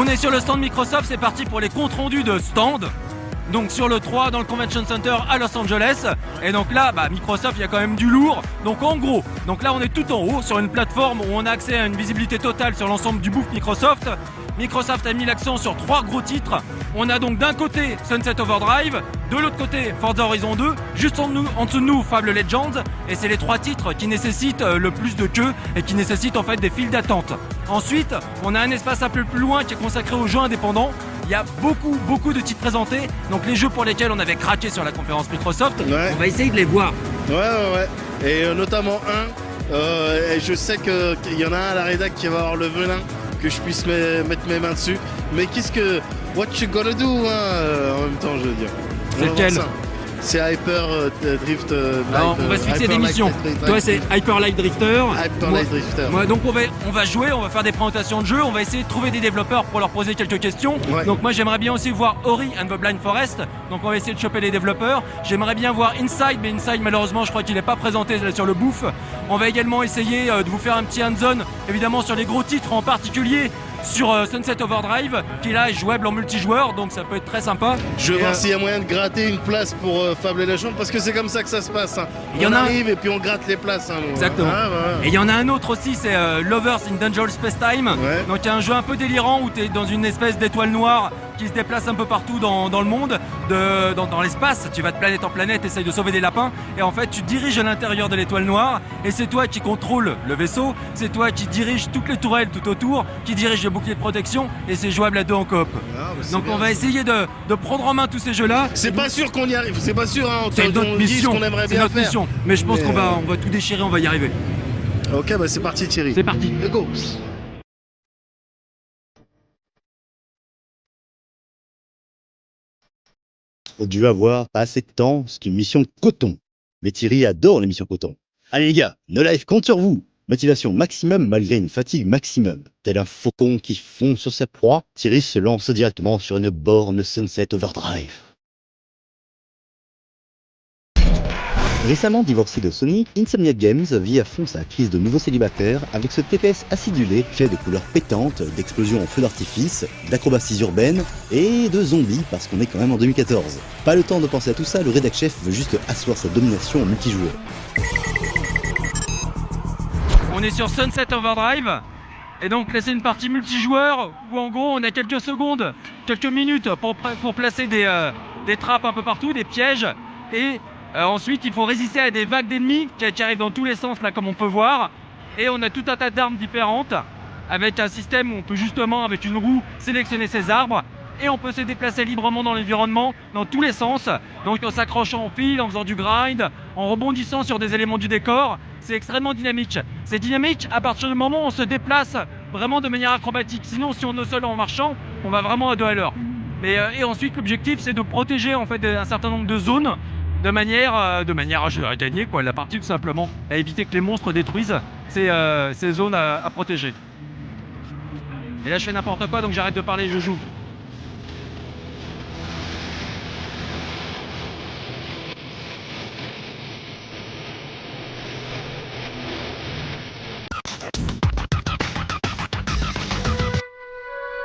On est sur le stand Microsoft, c'est parti pour les comptes rendus de stand. Donc sur le 3 dans le Convention Center à Los Angeles. Et donc là, Microsoft, il y a quand même du lourd. Donc en gros, là on est tout en haut sur une plateforme où on a accès à une visibilité totale sur l'ensemble du booth Microsoft. Microsoft a mis l'accent sur 3 gros titres. On a donc d'un côté Sunset Overdrive, de l'autre côté Forza Horizon 2, juste en dessous de nous Fable Legends. Et c'est les 3 titres qui nécessitent le plus de queue et qui nécessitent en fait des files d'attente. Ensuite, on a un espace un peu plus loin qui est consacré aux jeux indépendants. Il y a beaucoup de titres présentés, donc les jeux pour lesquels on avait craqué sur la conférence Microsoft, ouais. On va essayer de les voir. Ouais. Et notamment et je sais qu'il y en a un à la rédac qui va avoir le venin, que je puisse mettre mes mains dessus. Mais what you gonna do en même temps, je veux dire. C'est lequel ? C'est Hyper Drift. Alors, on va se fixer des missions. Toi, c'est Hyper Light Drifter. Hyper Light Drifter. Moi, donc on va jouer, on va faire des présentations de jeux, on va essayer de trouver des développeurs pour leur poser quelques questions. Ouais. Donc moi, j'aimerais bien aussi voir Ori and the Blind Forest. Donc on va essayer de choper les développeurs. J'aimerais bien voir Inside, mais Inside, malheureusement, je crois qu'il n'est pas présenté sur le bouffe. On va également essayer de vous faire un petit hands-on, évidemment, sur les gros titres, en particulier sur Sunset Overdrive, qui là est jouable en multijoueur, donc ça peut être très sympa. Je vais voir s'il y a moyen de gratter une place pour Fable Legends, parce que c'est comme ça que ça se passe. On arrive et puis on gratte les places. Exactement. Et il y en a un autre aussi, c'est Lovers in Dangerous Space Time. Ouais. Donc il y a un jeu un peu délirant où tu es dans une espèce d'étoile noire qui se déplace un peu partout dans le monde, dans l'espace. Tu vas de planète en planète, essayes de sauver des lapins, et en fait tu diriges à l'intérieur de l'étoile noire, et c'est toi qui contrôle le vaisseau, c'est toi qui dirige toutes les tourelles tout autour, qui dirige le bouclier de protection, et c'est jouable à 2 en coop. Donc on va essayer de prendre en main tous ces jeux-là. C'est pas sûr qu'on y arrive, c'est pas sûr. C'est notre mission, qu'on aimerait bien faire. Mission. Mais je pense qu'on va tout déchirer, on va y arriver. Ok, c'est parti Thierry. C'est parti. Go. On a dû avoir pas assez de temps, c'est une mission coton. Mais Thierry adore les missions coton. Allez les gars, No Life compte sur vous. Motivation maximum malgré une fatigue maximum. Tel un faucon qui fond sur sa proie, Thierry se lance directement sur une borne Sunset Overdrive. Récemment divorcé de Sony, Insomniac Games vit à fond sa crise de nouveau célibataire avec ce TPS acidulé fait de couleurs pétantes, d'explosions en feu d'artifice, d'acrobaties urbaines et de zombies parce qu'on est quand même en 2014. Pas le temps de penser à tout ça, le rédac chef veut juste asseoir sa domination en multijoueur. On est sur Sunset Overdrive, et donc là c'est une partie multijoueur où en gros on a quelques secondes, quelques minutes pour placer des trappes un peu partout, des pièges, et ensuite il faut résister à des vagues d'ennemis qui arrivent dans tous les sens là comme on peut voir, et on a tout un tas d'armes différentes avec un système où on peut justement avec une roue sélectionner ses arbres, et on peut se déplacer librement dans l'environnement dans tous les sens, donc en s'accrochant au fil, en faisant du grind, en rebondissant sur des éléments du décor. C'est extrêmement dynamique. C'est dynamique à partir du moment où on se déplace vraiment de manière acrobatique. Sinon, si on est au sol en marchant, on va vraiment à 2 à l'heure. Et ensuite, l'objectif, c'est de protéger en fait un certain nombre de zones de manière à gagner la partie tout simplement, à éviter que les monstres détruisent ces zones à protéger. Et là, je fais n'importe quoi, donc j'arrête de parler, je joue.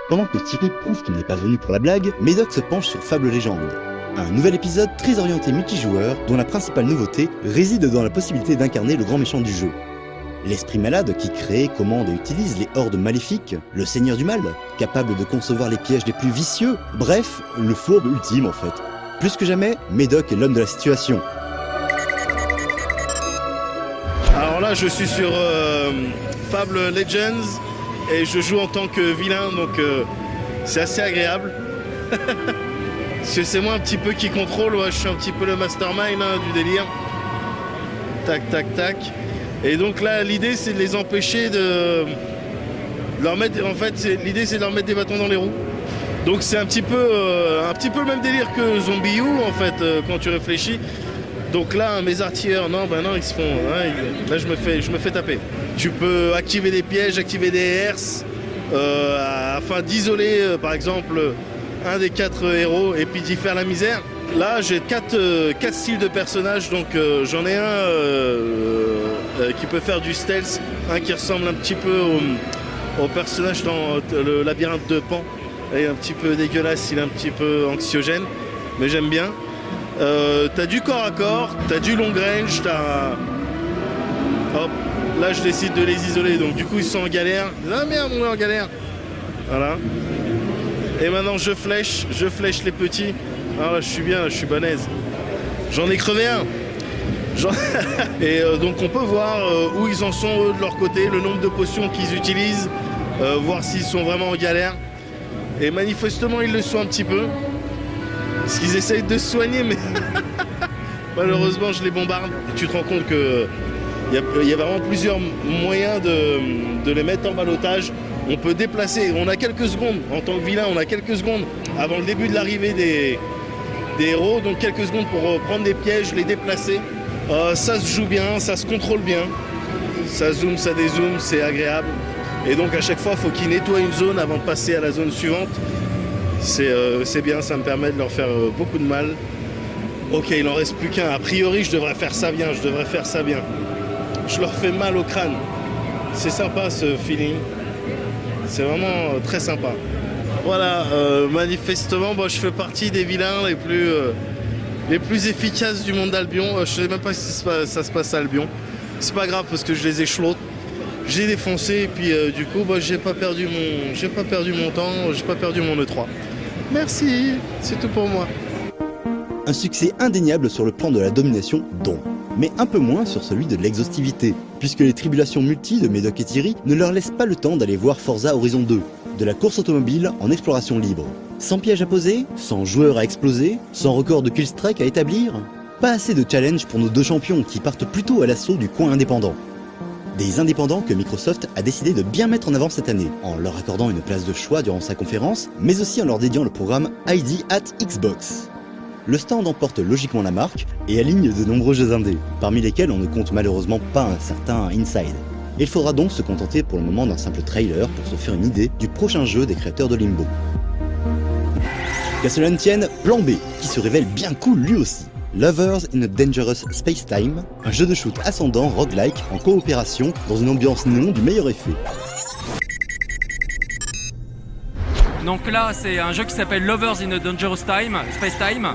Pendant que Thierry prouve qu'il n'est pas venu pour la blague, Médoc se penche sur Fable Legends. Un nouvel épisode très orienté multijoueur dont la principale nouveauté réside dans la possibilité d'incarner le grand méchant du jeu. L'esprit malade qui crée, commande et utilise les hordes maléfiques, le seigneur du mal, capable de concevoir les pièges les plus vicieux, bref, le fourbe ultime en fait. Plus que jamais, Médoc est l'homme de la situation. Alors là je suis sur Fable Legends et je joue en tant que vilain, donc c'est assez agréable. C'est moi un petit peu qui contrôle, je suis un petit peu le mastermind du délire. Tac tac tac. Et donc là l'idée c'est de les empêcher de leur mettre, en fait l'idée c'est de leur mettre des bâtons dans les roues. Donc c'est un petit peu le même délire que Zombie U en fait quand tu réfléchis. Donc là mes artilleurs, non ils se font, là je me fais taper. Tu peux activer des pièges, activer des herses afin d'isoler par exemple un des 4 héros et puis d'y faire la misère. Là j'ai 4 styles de personnages, donc j'en ai un qui peut faire du stealth, un qui ressemble un petit peu au personnage dans le labyrinthe de Pan, Il est un petit peu dégueulasse, il est un petit peu anxiogène, mais j'aime bien. T'as du corps à corps, t'as du long range, t'as... Hop, là je décide de les isoler, donc du coup ils sont en galère. Ah merde, on est en galère. Voilà. Et maintenant je flèche les petits. Ah là je suis bien, je suis balèze. J'en ai crevé un. Et donc on peut voir où ils en sont eux de leur côté, le nombre de potions qu'ils utilisent, voir s'ils sont vraiment en galère. Et manifestement ils le sont un petit peu. Parce qu'ils essayent de se soigner, mais malheureusement je les bombarde. Et tu te rends compte que il y a vraiment plusieurs moyens de les mettre en ballottage. On peut déplacer, on a quelques secondes, en tant que vilain, on a quelques secondes avant le début de l'arrivée des héros, donc quelques secondes pour prendre des pièges, les déplacer. Ça se joue bien, ça se contrôle bien, ça zoome, ça dézoome, c'est agréable. Et donc à chaque fois, il faut qu'ils nettoient une zone avant de passer à la zone suivante. C'est bien, ça me permet de leur faire beaucoup de mal. Ok, il en reste plus qu'un. A priori, je devrais faire ça bien, Je leur fais mal au crâne. C'est sympa ce feeling. C'est vraiment très sympa. Voilà, manifestement, je fais partie des vilains les plus efficaces du monde d'Albion. Je sais même pas si ça se passe à Albion. C'est pas grave parce que je les échelote. J'ai défoncé et puis du coup j'ai pas perdu mon temps, j'ai pas perdu mon E3. Merci, c'est tout pour moi. Un succès indéniable sur le plan de la domination, donc. Mais un peu moins sur celui de l'exhaustivité, puisque les tribulations multi de Médoc et Thierry ne leur laissent pas le temps d'aller voir Forza Horizon 2, de la course automobile en exploration libre. Sans piège à poser, sans joueur à exploser, sans record de killstreak à établir, pas assez de challenge pour nos deux champions qui partent plutôt à l'assaut du coin indépendant. Des indépendants que Microsoft a décidé de bien mettre en avant cette année, en leur accordant une place de choix durant sa conférence, mais aussi en leur dédiant le programme ID at Xbox. Le stand emporte logiquement la marque et aligne de nombreux jeux indés, parmi lesquels on ne compte malheureusement pas un certain Inside. Il faudra donc se contenter pour le moment d'un simple trailer pour se faire une idée du prochain jeu des créateurs de Limbo. Qu'à cela ne tienne, Plan B, qui se révèle bien cool lui aussi. Lovers in a Dangerous Space-Time, un jeu de shoot ascendant roguelike en coopération dans une ambiance néon du meilleur effet. Donc là, c'est un jeu qui s'appelle Lovers in a Dangerous Space Time.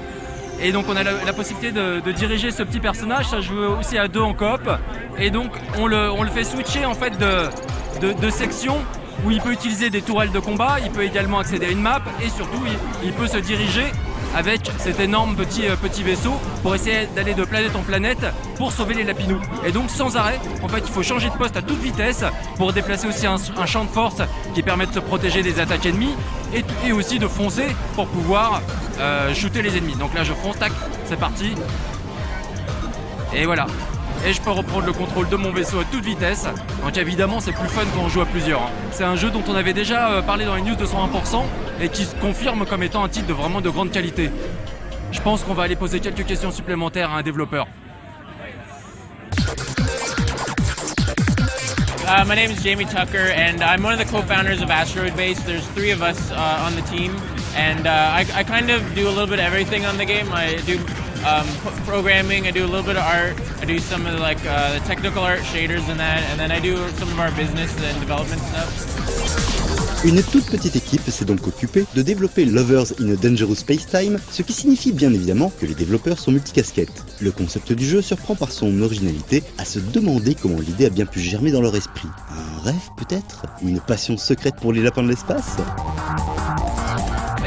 Et donc on a la possibilité de diriger ce petit personnage, ça joue aussi à deux en coop. Et donc on le fait switcher en fait de sections où il peut utiliser des tourelles de combat, il peut également accéder à une map et surtout il peut se diriger avec cet énorme petit vaisseau pour essayer d'aller de planète en planète pour sauver les lapinous. Et donc sans arrêt, en fait il faut changer de poste à toute vitesse pour déplacer aussi un champ de force qui permet de se protéger des attaques ennemies et aussi de foncer pour pouvoir shooter les ennemis. Donc là je fonce, tac, c'est parti. Et voilà. Et je peux reprendre le contrôle de mon vaisseau à toute vitesse. Donc évidemment c'est plus fun quand on joue à plusieurs. C'est un jeu dont on avait déjà parlé dans les news de 101% et qui se confirme comme étant un titre de vraiment de grande qualité. Je pense qu'on va aller poser quelques questions supplémentaires à un développeur. My name is Jamie Tucker, and I'm one of the co-founders of Asteroid Base. There's 3 of us on the team, and I kind of do a little bit of everything on the game. I do programming, I do a little bit of art, I do some of the technical art, shaders and that, and then I do some of our business and development stuff. Une toute petite équipe s'est donc occupée de développer Lovers in a Dangerous Space-Time, ce qui signifie bien évidemment que les développeurs sont multicasquettes. Le concept du jeu surprend par son originalité à se demander comment l'idée a bien pu germer dans leur esprit. Un rêve peut-être? Ou une passion secrète pour les lapins de l'espace?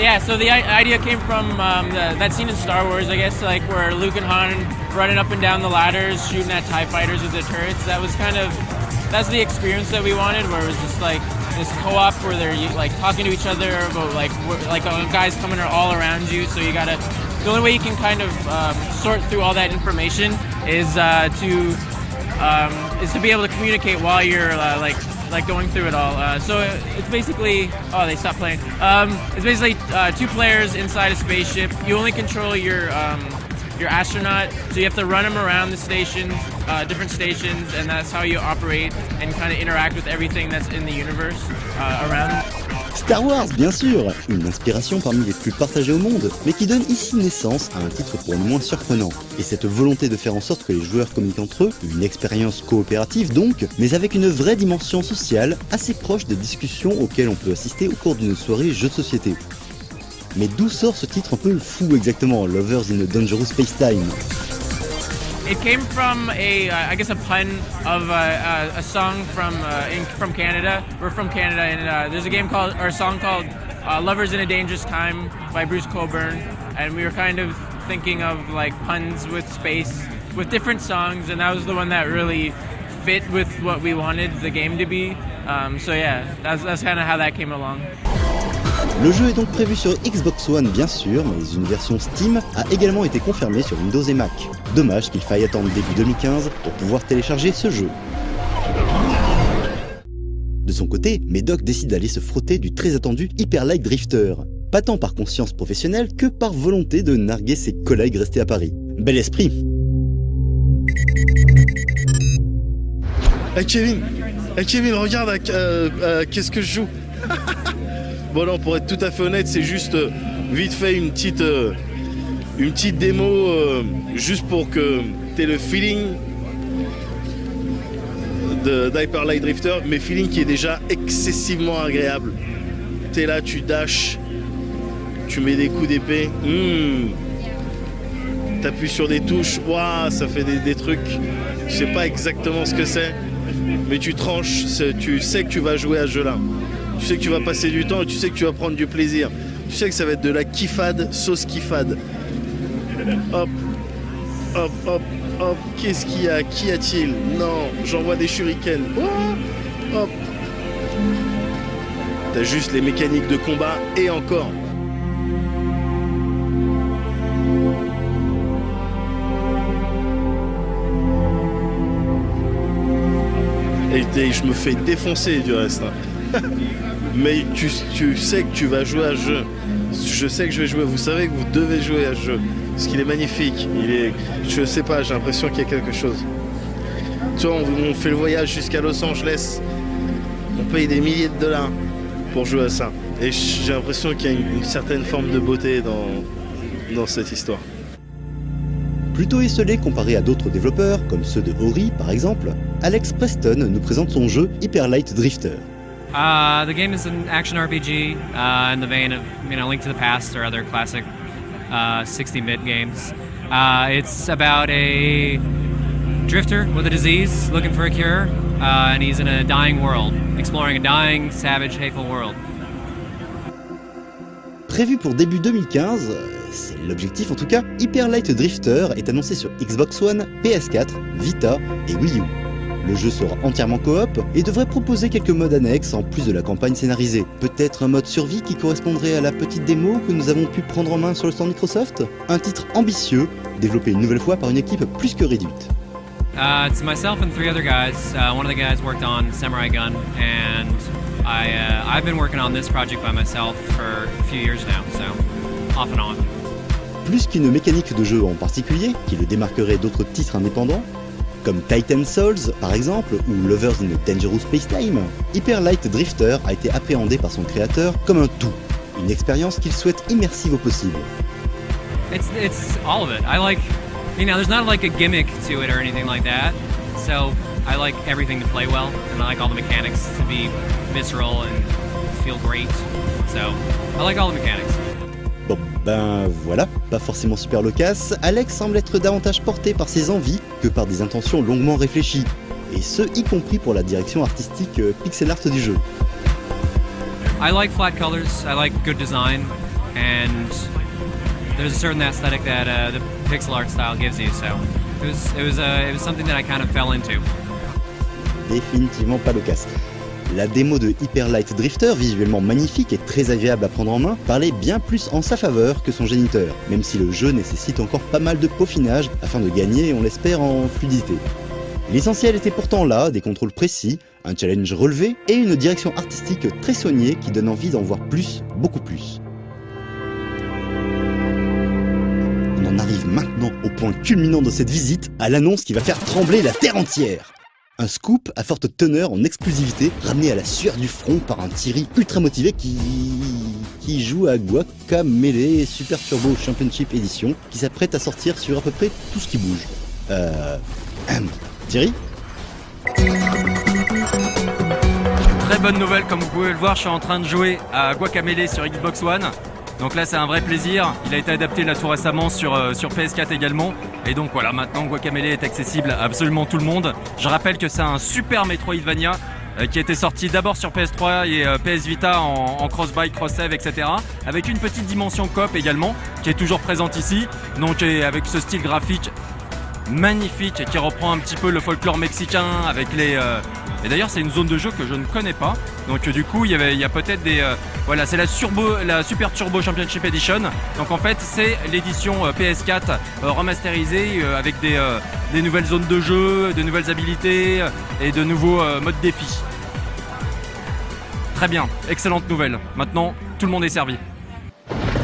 Yeah, so the idea came from that scene in Star Wars, I guess, like where Luke and Han running up and down the ladders, shooting at TIE fighters with the turrets. That's the experience that we wanted, where it was just like this co-op where they're like talking to each other about like guys coming all around you. So the only way you can kind of sort through all that information is to be able to communicate while you're like going through it all. So it's basically, oh, they stopped playing. It's basically 2 players inside a spaceship. You only control your astronaut, so you have to run them around the stations, different stations, and that's how you operate and kind of interact with everything that's in the universe around. Star Wars, bien sûr, une inspiration parmi les plus partagées au monde, mais qui donne ici naissance à un titre pour le moins surprenant. Et cette volonté de faire en sorte que les joueurs communiquent entre eux, une expérience coopérative donc, mais avec une vraie dimension sociale, assez proche des discussions auxquelles on peut assister au cours d'une soirée jeu de société. Mais d'où sort ce titre un peu fou exactement, Lovers in a Dangerous Spacetime? It came from I guess a pun of a song from Canada. We're from Canada, and there's a song called "Lovers in a Dangerous Time" by Bruce Cockburn, and we were kind of thinking of like puns with space, with different songs, and that was the one that really fit with what we wanted the game to be. So yeah, that's kind of how that came along. Le jeu est donc prévu sur Xbox One bien sûr, mais une version Steam a également été confirmée sur Windows et Mac. Dommage qu'il faille attendre début 2015 pour pouvoir télécharger ce jeu. De son côté, Medoc décide d'aller se frotter du très attendu Hyper Light Drifter. Pas tant par conscience professionnelle que par volonté de narguer ses collègues restés à Paris. Bel esprit. Hey Kevin, regarde qu'est-ce que je joue. Bon non, pour être tout à fait honnête, c'est juste vite fait une petite démo juste pour que t'aies le feeling d'Hyper Light Drifter, mais feeling qui est déjà excessivement agréable. T'es là, tu dashes, tu mets des coups d'épée, t'appuies sur des touches, waouh, ça fait des trucs, je sais pas exactement ce que c'est, mais tu tranches, tu sais que tu vas jouer à ce jeu-là. Tu sais que tu vas passer du temps et tu sais que tu vas prendre du plaisir. Tu sais que ça va être de la kiffade, sauce kiffade. Hop, hop, hop, hop. Qu'est-ce qu'il y a? Qu'y a-t-il? Non, j'envoie des shurikens. Oh, hop. T'as juste les mécaniques de combat et encore. Et je me fais défoncer du reste. Mais tu sais que tu vas jouer à ce jeu. Je sais que je vais jouer. Vous savez que vous devez jouer à ce jeu. Parce qu'il est magnifique. Je sais pas, j'ai l'impression qu'il y a quelque chose. Tu vois, on fait le voyage jusqu'à Los Angeles. On paye des milliers de dollars pour jouer à ça. Et j'ai l'impression qu'il y a une certaine forme de beauté dans cette histoire. Plutôt esselé comparé à d'autres développeurs, comme ceux de Ori par exemple, Alex Preston nous présente son jeu Hyper Light Drifter. The game is an action RPG in the vein of, Link to the Past or other classic 60-bit games. It's about a drifter with a disease looking for a cure, and he's in a dying world, exploring a dying, savage, hateful world. Prévu pour début 2015, c'est l'objectif en tout cas, Hyper Light Drifter est annoncé sur Xbox One, PS4, Vita et Wii U. Le jeu sera entièrement coop et devrait proposer quelques modes annexes en plus de la campagne scénarisée. Peut-être un mode survie qui correspondrait à la petite démo que nous avons pu prendre en main sur le stand Microsoft. Un titre ambitieux, développé une nouvelle fois par une équipe plus que réduite. It's myself and 3 other guys. One of the guys worked on Samurai Gun, and I've been working on this project by myself for a few years now, so off and on. Plus qu'une mécanique de jeu en particulier, qui le démarquerait d'autres titres indépendants, comme Titan Souls par exemple, ou Lovers in a Dangerous Spacetime, Hyper Light Drifter a été appréhendé par son créateur comme un tout, une expérience qu'il souhaite immersive au possible. It's all of it. I like, there's not like a gimmick to it or anything like that, so I like everything to play well, and I like all the mechanics to be visceral and feel great, so I like all the mechanics. Bon, ben voilà, pas forcément super loquace, Alex semble être davantage porté par ses envies que par des intentions longuement réfléchies, et ce y compris pour la direction artistique pixel art du jeu. I like flat colors, I like good design, and there's a certain aesthetic that the pixel art style gives you, so it was something that I kind of fell into. Définitivement pas loquace. La démo de Hyper Light Drifter, visuellement magnifique et très agréable à prendre en main, parlait bien plus en sa faveur que son géniteur, même si le jeu nécessite encore pas mal de peaufinage afin de gagner, on l'espère, en fluidité. L'essentiel était pourtant là, des contrôles précis, un challenge relevé et une direction artistique très soignée qui donne envie d'en voir plus, beaucoup plus. On en arrive maintenant au point culminant de cette visite, à l'annonce qui va faire trembler la terre entière. Un scoop à forte teneur en exclusivité, ramené à la sueur du front par un Thierry ultra motivé qui joue à Guacamelee Super Turbo Championship Edition, qui s'apprête à sortir sur à peu près tout ce qui bouge. Thierry ? Très bonne nouvelle, comme vous pouvez le voir, je suis en train de jouer à Guacamelee sur Xbox One. Donc là c'est un vrai plaisir, il a été adapté là tout récemment sur PS4 également. Et donc voilà, maintenant Guacamelee est accessible à absolument tout le monde. Je rappelle que c'est un super Metroidvania qui était sorti d'abord sur PS3 et PS Vita en cross-buy, cross-save, etc. Avec une petite dimension coop également, qui est toujours présente ici. Donc avec ce style graphique magnifique qui reprend un petit peu le folklore mexicain avec les... Et d'ailleurs c'est une zone de jeu que je ne connais pas. Donc du coup il y a peut-être des... voilà, c'est la Super Turbo Championship Edition. Donc en fait c'est l'édition PS4 remasterisée avec des nouvelles zones de jeu, de nouvelles habilités et de nouveaux modes défi. Très bien, excellente nouvelle. Maintenant tout le monde est servi.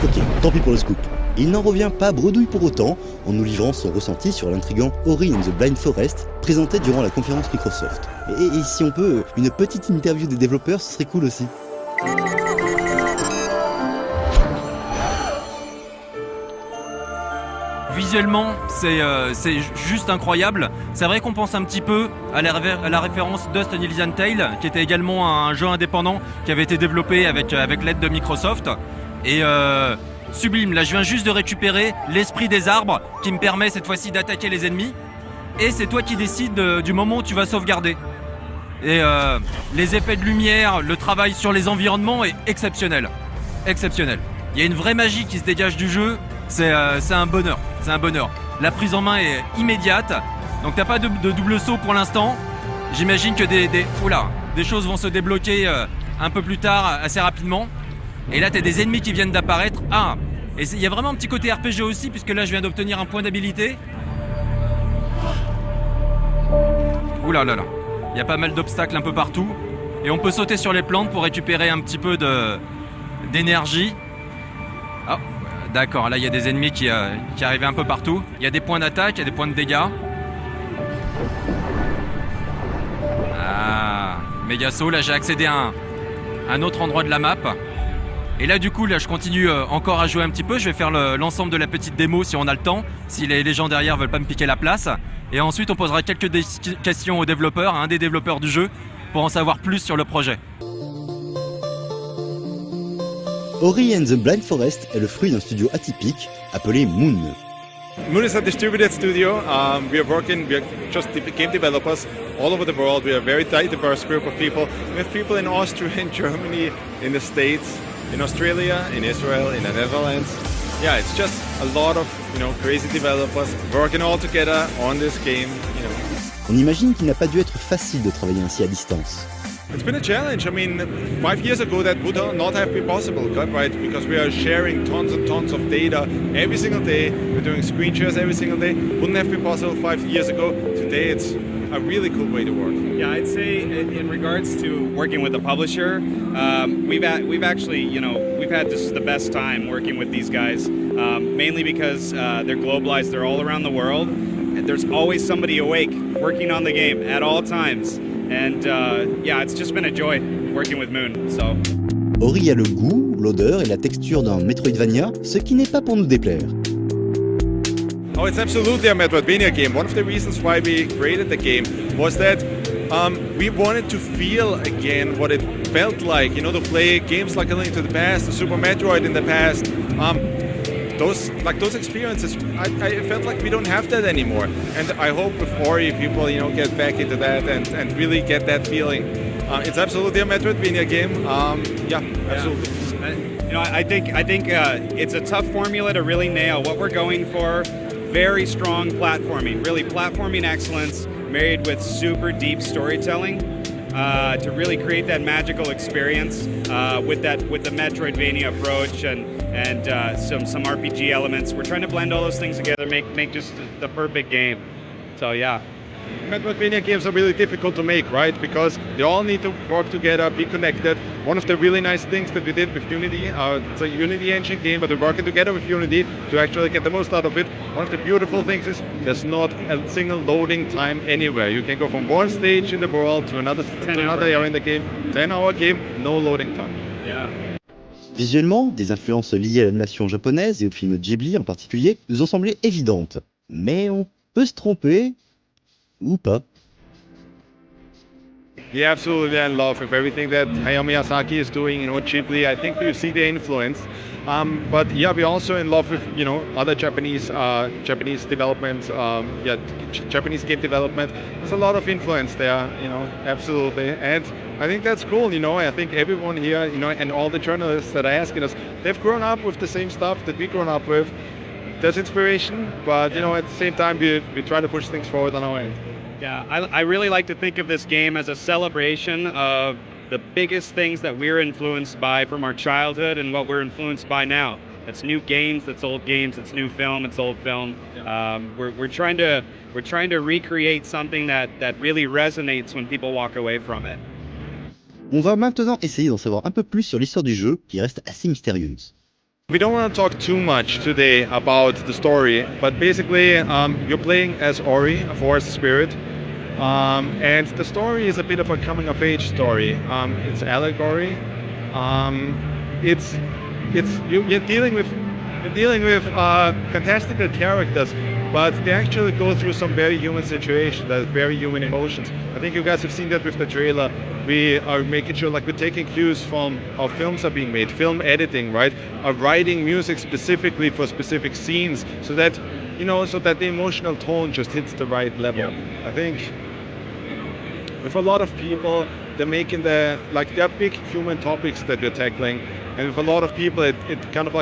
Ok, tant pis pour le scoop. Il n'en revient pas bredouille pour autant, en nous livrant son ressenti sur l'intriguant Ori and the Blind Forest, présenté durant la conférence Microsoft. Et si on peut, une petite interview des développeurs, ce serait cool aussi. Visuellement, c'est juste incroyable. C'est vrai qu'on pense un petit peu à la référence Dust and Elysian Tale, qui était également un jeu indépendant qui avait été développé avec l'aide de Microsoft. Et sublime, là je viens juste de récupérer l'esprit des arbres qui me permet cette fois-ci d'attaquer les ennemis. Et c'est toi qui décides du moment où tu vas sauvegarder. Et les effets de lumière, le travail sur les environnements est exceptionnel. Exceptionnel. Il y a une vraie magie qui se dégage du jeu, c'est un bonheur. C'est un bonheur. La prise en main est immédiate, donc t'as pas de double saut pour l'instant. J'imagine que des choses vont se débloquer un peu plus tard, assez rapidement. Et là t'as des ennemis qui viennent d'apparaître. Ah, et il y a vraiment un petit côté RPG aussi, puisque là je viens d'obtenir un point d'habilité. Ouh là là là. Il y a pas mal d'obstacles un peu partout. Et on peut sauter sur les plantes pour récupérer un petit peu d'énergie. Oh, d'accord, là il y a des ennemis qui arrivaient un peu partout. Il y a des points d'attaque, il y a des points de dégâts. Ah, méga saut, là j'ai accédé à un autre endroit de la map. Et là du coup, là je continue encore à jouer un petit peu. Je vais faire l'ensemble de la petite démo si on a le temps, si les gens derrière veulent pas me piquer la place. Et ensuite on posera quelques questions aux développeurs, à un des développeurs du jeu, pour en savoir plus sur le projet. Ori and the Blind Forest est le fruit d'un studio atypique appelé Moon. Moon is a distributed studio. We are just game developers all over the world. We are a very diverse group of people. We have people in Austria, in Germany, in the States, in Australia, in Israel, in the Netherlands. Yeah, it's just a lot of crazy developers working all together on this game. On imagine qu'il n'a pas dû être facile de travailler ainsi à distance. It's been a challenge. I mean, 5 years ago that would not have been possible, right? Because we are sharing tons and tons of data every single day. We're doing screen shares every single day. Wouldn't have been possible 5 years ago. Today it's a really cool way to work. Yeah, I'd say in regards to working with a publisher, we've actually, we've had just the best time working with these guys, mainly because they're globalized, they're all around the world, and there's always somebody awake working on the game at all times. And yeah, it's just been a joy working with Moon. So. Ori a le goût, l'odeur et la texture d'un Metroidvania, ce qui n'est pas pour nous déplaire. Oh, it's absolutely a Metroidvania game. One of the reasons why we created the game was that we wanted to feel again what it felt like, to play games like A Link to the Past, the Super Metroid in the past. Those experiences, I felt like we don't have that anymore. And I hope with Ori people, get back into that and really get that feeling. It's absolutely a Metroidvania game. Yeah, absolutely. I think it's a tough formula to really nail. What we're going for, very strong platforming, really platforming excellence married with super deep storytelling to really create that magical experience with the Metroidvania approach and some RPG elements. We're trying to blend all those things together, make just the perfect game. So yeah. Metroidvania games are really difficult to make, right? Because they all need to work together, be connected. One of the really nice things that we did with Unity, it's a Unity engine game, but we're working together with Unity to actually get the most out of it. One of the beautiful things is there's not a single loading time anywhere. You can go from one stage in the world to another area in the game. 10-hour game, no loading time. Yeah. Visuellement, des influences liées à l'animation japonaise et au film Ghibli en particulier nous ont semblé évidentes. Mais on peut se tromper, ou pas. Yeah, absolutely in love with everything that Hayao Miyazaki is doing, Ghibli. I think you see the influence. But yeah, we're also in love with, other Japanese development, Japanese game development. There's a lot of influence there, absolutely. And I think that's cool, I think everyone here, and all the journalists that are asking us, they've grown up with the same stuff that we grown up with. There's inspiration, but, at the same time, we try to push things forward on our end. Yeah, I really like to think of this game as a celebration of the biggest things that we're influenced by from our childhood and what we're influenced by now. It's new games, it's old games, it's new film, it's old film. We're trying to recreate something that really resonates when people walk away from it. On va maintenant essayer d'en savoir un peu plus sur l'histoire du jeu, qui reste assez mystérieuse. We don't want to talk too much today about the story, but basically you're playing as Ori, a forest spirit, and the story is a bit of a coming-of-age story. It's allegory. You're dealing with fantastical characters, but they actually go through some very human situations, very human emotions. I think you guys have seen that with the trailer. We are making sure, we're taking cues from how films are being made, film editing, right? Writing music specifically for specific scenes, so that the emotional tone just hits the right level. Yeah. I think with a lot of people, they're making there are big human topics that we're tackling, and with a lot of people, it kind of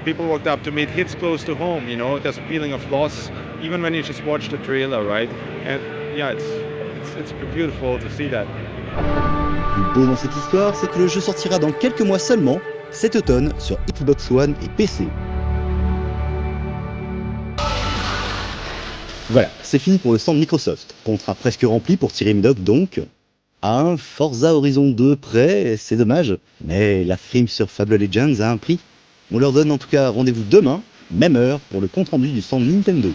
people walked up to me, it hits close to home. There's a feeling of loss, even when you just watch the trailer, right? And yeah, it's beautiful to see that. Le beau dans cette histoire, c'est que le jeu sortira dans quelques mois seulement, cet automne, sur Xbox One et PC. Voilà, c'est fini pour le stand Microsoft. Contrat presque rempli pour Thierry Murdoch donc. À un Forza Horizon 2 près, c'est dommage, mais la frime sur Fable Legends a un prix. On leur donne en tout cas rendez-vous demain, même heure, pour le compte rendu du stand Nintendo.